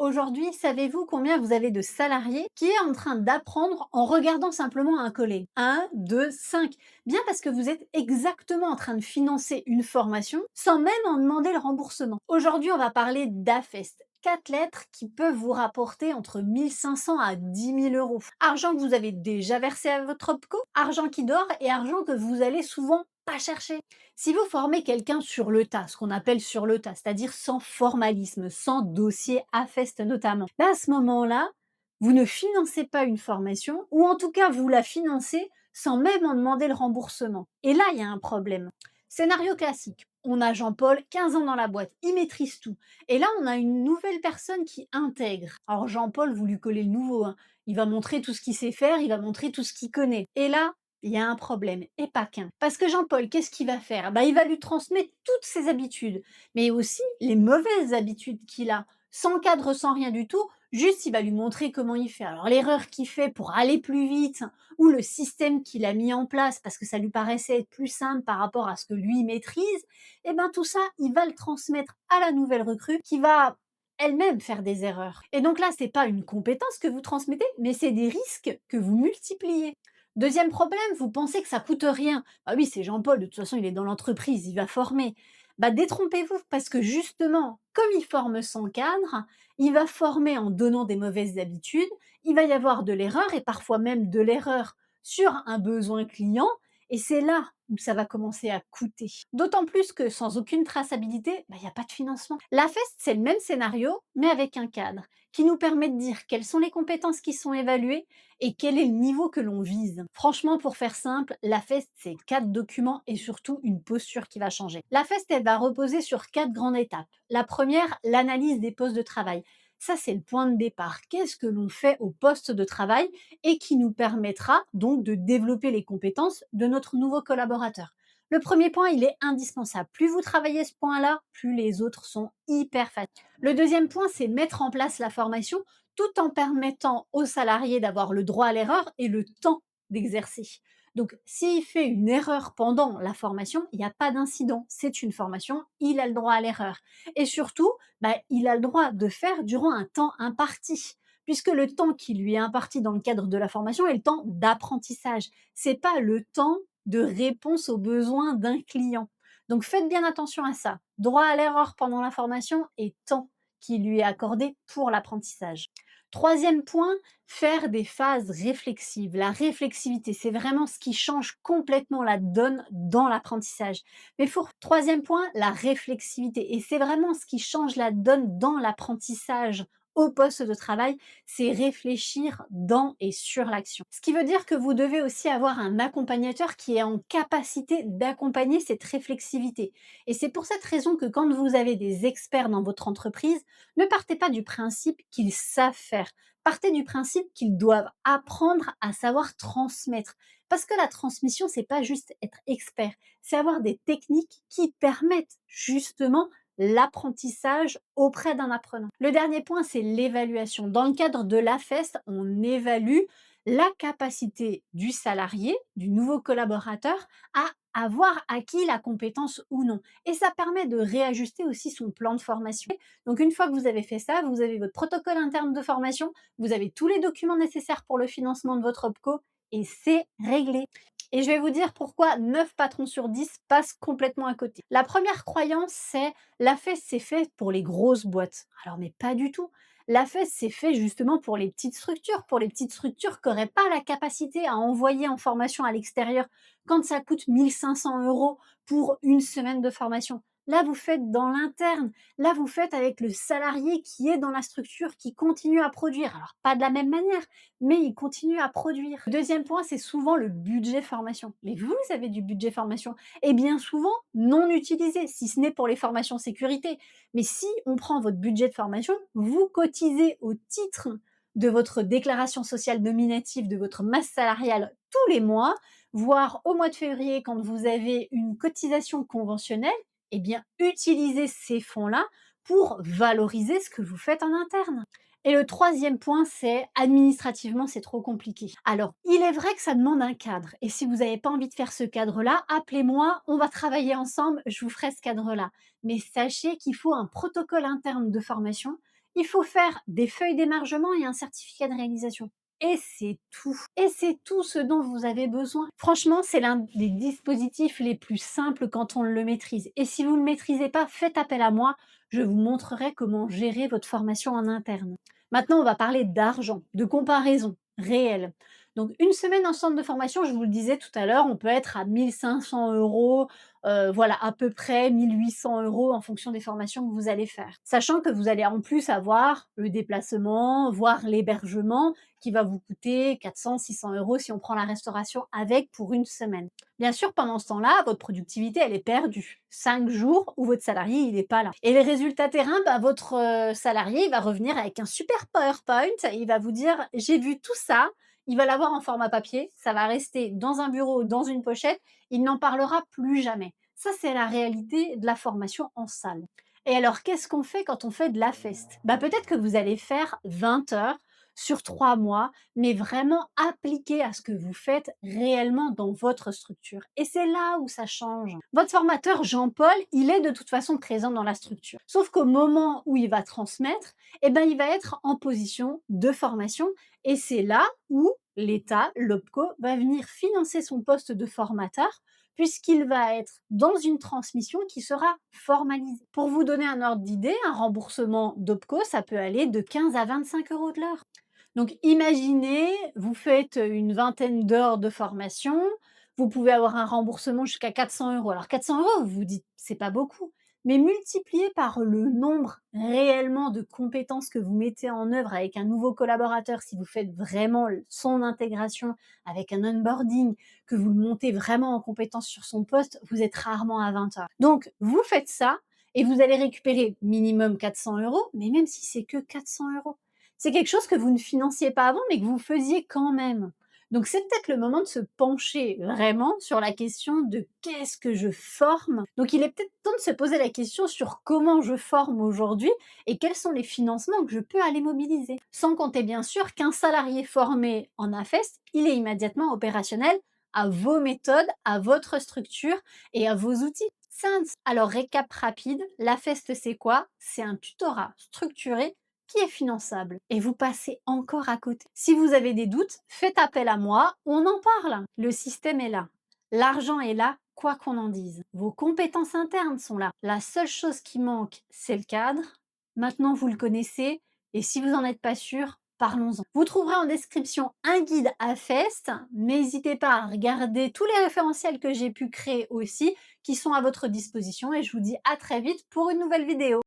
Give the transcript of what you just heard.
Aujourd'hui, savez-vous combien vous avez de salariés qui est en train d'apprendre en regardant simplement un collègue? 1, 2, 5. Bien parce que vous êtes exactement en train de financer une formation sans même en demander le remboursement. Aujourd'hui, on va parler d'AFEST. 4 lettres qui peuvent vous rapporter entre 1500 à 10 000 euros. Argent que vous avez déjà versé à votre OPCO, argent qui dort et argent que vous allez souvent pas chercher. Si vous formez quelqu'un sur le tas, ce qu'on appelle sur le tas, c'est-à-dire sans formalisme, sans dossier AFEST notamment, à ce moment-là, vous ne financez pas une formation, ou en tout cas vous la financez sans même en demander le remboursement. Et là, il y a un problème. Scénario classique. On a Jean-Paul, 15 ans dans la boîte, il maîtrise tout. Et là, on a une nouvelle personne qui intègre. Alors Jean-Paul, vous lui collez le nouveau, hein. Il va montrer tout ce qu'il sait faire, il va montrer tout ce qu'il connaît. Et là, il y a un problème, et pas qu'un. Parce que Jean-Paul, qu'est-ce qu'il va faire? Il va lui transmettre toutes ses habitudes, mais aussi les mauvaises habitudes qu'il a, sans cadre, sans rien du tout, juste il va lui montrer comment il fait. Alors l'erreur qu'il fait pour aller plus vite, ou le système qu'il a mis en place parce que ça lui paraissait être plus simple par rapport à ce que lui maîtrise, tout ça, il va le transmettre à la nouvelle recrue qui va elle-même faire des erreurs. Et donc là, c'est pas une compétence que vous transmettez, mais c'est des risques que vous multipliez. Deuxième problème, vous pensez que ça coûte rien. Ah oui, c'est Jean-Paul, de toute façon, il est dans l'entreprise, il va former. Détrompez-vous, parce que justement, comme il forme sans cadre, il va former en donnant des mauvaises habitudes, il va y avoir de l'erreur, et parfois même de l'erreur sur un besoin client, et c'est là où ça va commencer à coûter. D'autant plus que sans aucune traçabilité, il n'y a pas de financement. La FEST, c'est le même scénario, mais avec un cadre, qui nous permet de dire quelles sont les compétences qui sont évaluées, et quel est le niveau que l'on vise. Franchement, pour faire simple, la FEST, c'est 4 documents et surtout une posture qui va changer. La FEST, elle va reposer sur 4 grandes étapes. La première, l'analyse des postes de travail. Ça, c'est le point de départ. Qu'est-ce que l'on fait au poste de travail et qui nous permettra donc de développer les compétences de notre nouveau collaborateur. Le premier point, il est indispensable. Plus vous travaillez ce point-là, plus les autres sont hyper faciles. Le deuxième point, c'est mettre en place la formation tout en permettant aux salariés d'avoir le droit à l'erreur et le temps d'exercer. Donc, s'il fait une erreur pendant la formation, il n'y a pas d'incident. C'est une formation, il a le droit à l'erreur. Et surtout, il a le droit de faire durant un temps imparti, puisque le temps qui lui est imparti dans le cadre de la formation est le temps d'apprentissage. C'est pas le temps de réponse aux besoins d'un client. Donc, faites bien attention à ça. Droit à l'erreur pendant la formation et temps qui lui est accordé pour l'apprentissage. Troisième point, faire des phases réflexives. La réflexivité, c'est vraiment ce qui change complètement la donne dans l'apprentissage. Troisième point, la réflexivité. Et c'est vraiment ce qui change la donne dans l'apprentissage au poste de travail, c'est réfléchir dans et sur l'action. Ce qui veut dire que vous devez aussi avoir un accompagnateur qui est en capacité d'accompagner cette réflexivité. Et c'est pour cette raison que quand vous avez des experts dans votre entreprise, ne partez pas du principe qu'ils savent faire. Partez du principe qu'ils doivent apprendre à savoir transmettre. Parce que la transmission, c'est pas juste être expert, c'est avoir des techniques qui permettent justement l'apprentissage auprès d'un apprenant. Le dernier point, c'est l'évaluation. Dans le cadre de l'AFEST, on évalue la capacité du salarié, du nouveau collaborateur, à avoir acquis la compétence ou non. Et ça permet de réajuster aussi son plan de formation. Donc une fois que vous avez fait ça, vous avez votre protocole interne de formation, vous avez tous les documents nécessaires pour le financement de votre OPCO et c'est réglé. Et je vais vous dire pourquoi 9 patrons sur 10 passent complètement à côté. La première croyance, c'est la fesse, c'est fait pour les grosses boîtes. Alors, mais pas du tout. La fesse, c'est fait justement pour les petites structures qui n'auraient pas la capacité à envoyer en formation à l'extérieur quand ça coûte 1500 euros pour une semaine de formation. Là, vous faites dans l'interne. Là, vous faites avec le salarié qui est dans la structure, qui continue à produire. Alors, pas de la même manière, mais il continue à produire. Le deuxième point, c'est souvent le budget formation. Mais vous avez du budget formation et bien souvent non utilisé, si ce n'est pour les formations sécurité. Mais si on prend votre budget de formation, vous cotisez au titre de votre déclaration sociale nominative, de votre masse salariale tous les mois, voire au mois de février quand vous avez une cotisation conventionnelle, utilisez ces fonds-là pour valoriser ce que vous faites en interne. Et le troisième point, c'est administrativement, c'est trop compliqué. Alors, il est vrai que ça demande un cadre. Et si vous n'avez pas envie de faire ce cadre-là, appelez-moi, on va travailler ensemble, je vous ferai ce cadre-là. Mais sachez qu'il faut un protocole interne de formation Il faut faire des feuilles d'émargement et un certificat de réalisation. Et c'est tout. Et c'est tout ce dont vous avez besoin. Franchement, c'est l'un des dispositifs les plus simples quand on le maîtrise. Et si vous ne le maîtrisez pas, faites appel à moi. Je vous montrerai comment gérer votre formation en interne. Maintenant, on va parler d'argent, de comparaison réelle. Donc, une semaine en centre de formation, je vous le disais tout à l'heure, on peut être à 1 500 €, voilà, à peu près 1 800 € en fonction des formations que vous allez faire. Sachant que vous allez en plus avoir le déplacement, voire l'hébergement qui va vous coûter 400-600 € si on prend la restauration avec pour une semaine. Bien sûr, pendant ce temps-là, votre productivité, elle est perdue. 5 jours où votre salarié, il n'est pas là. Et les résultats terrain, bah, votre salarié, il va revenir avec un super PowerPoint. Il va vous dire, j'ai vu tout ça. Il va l'avoir en format papier. Ça va rester dans un bureau, dans une pochette. Il n'en parlera plus jamais. Ça, c'est la réalité de la formation en salle. Et alors, qu'est-ce qu'on fait quand on fait de la feste? Bah, peut-être que vous allez faire 20 heures sur 3 mois, mais vraiment appliqué à ce que vous faites réellement dans votre structure. Et c'est là où ça change. Votre formateur Jean-Paul, il est de toute façon présent dans la structure. Sauf qu'au moment où il va transmettre, eh ben, il va être en position de formation et c'est là où l'État, l'OPCO, va venir financer son poste de formateur puisqu'il va être dans une transmission qui sera formalisée. Pour vous donner un ordre d'idée, un remboursement d'OPCO, ça peut aller de 15 à 25 € de l'heure. Donc imaginez, vous faites une vingtaine d'heures de formation, vous pouvez avoir un remboursement jusqu'à 400 €. Alors 400 €, vous vous dites: «C'est pas beaucoup», mais multiplié par le nombre réellement de compétences que vous mettez en œuvre avec un nouveau collaborateur, si vous faites vraiment son intégration avec un onboarding, que vous le montez vraiment en compétence sur son poste, vous êtes rarement à 20 heures. Donc vous faites ça et vous allez récupérer minimum 400 €, mais même si c'est que 400 €. C'est quelque chose que vous ne financiez pas avant, mais que vous faisiez quand même. Donc c'est peut-être le moment de se pencher vraiment sur la question de qu'est-ce que je forme. Donc il est peut-être temps de se poser la question sur comment je forme aujourd'hui et quels sont les financements que je peux aller mobiliser. Sans compter bien sûr qu'un salarié formé en AFEST, il est immédiatement opérationnel à vos méthodes, à votre structure et à vos outils. Alors récap rapide, l'AFEST c'est quoi? C'est un tutorat structuré qui est finançable et vous passez encore à côté. Si vous avez des doutes, faites appel à moi, on en parle. Le système est là. L'argent est là, quoi qu'on en dise. Vos compétences internes sont là. La seule chose qui manque, c'est le cadre. Maintenant, vous le connaissez et si vous n'en êtes pas sûr, parlons-en. Vous trouverez en description un guide à Fest. N'hésitez pas à regarder tous les référentiels que j'ai pu créer aussi qui sont à votre disposition et je vous dis à très vite pour une nouvelle vidéo.